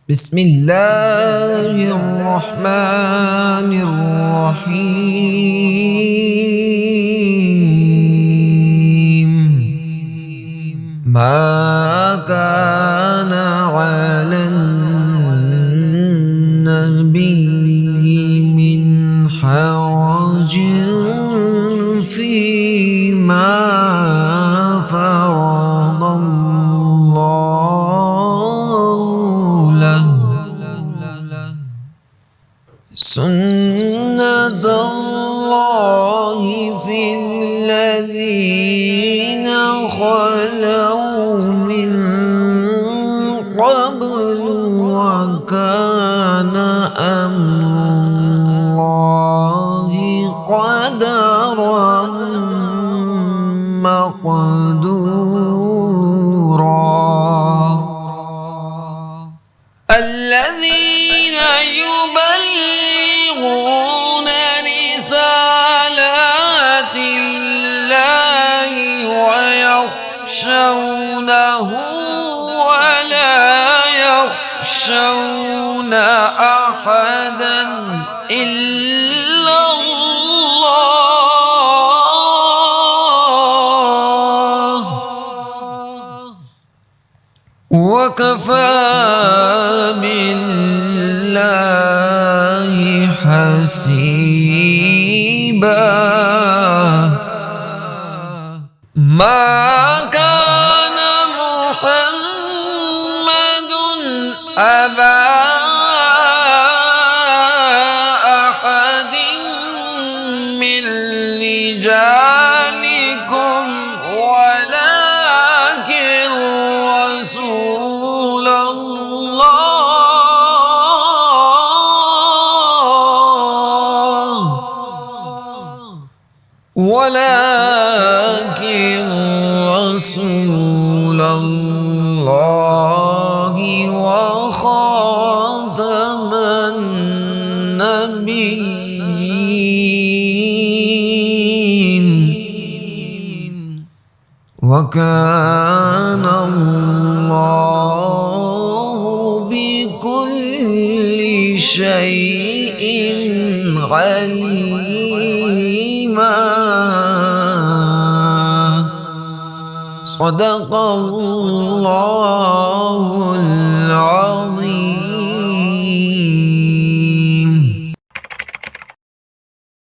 بسم الله الرحمن الرحيم. ما كان على النبي من حرج فيما فرض الله له، سنة الله في الذين خلوا من قبل، وكان أمر الله قدرا مقدورا. الذين يبلغون رسالات الله ويخشونه ولا يخشون أحدا إلا الله، وكفى بالله حسيبا. ما كان محمد أبا أحد من رجالكم ولكن رسول الله وخاتم النبيين، وكان الله بكل شيء عليما. صدق الله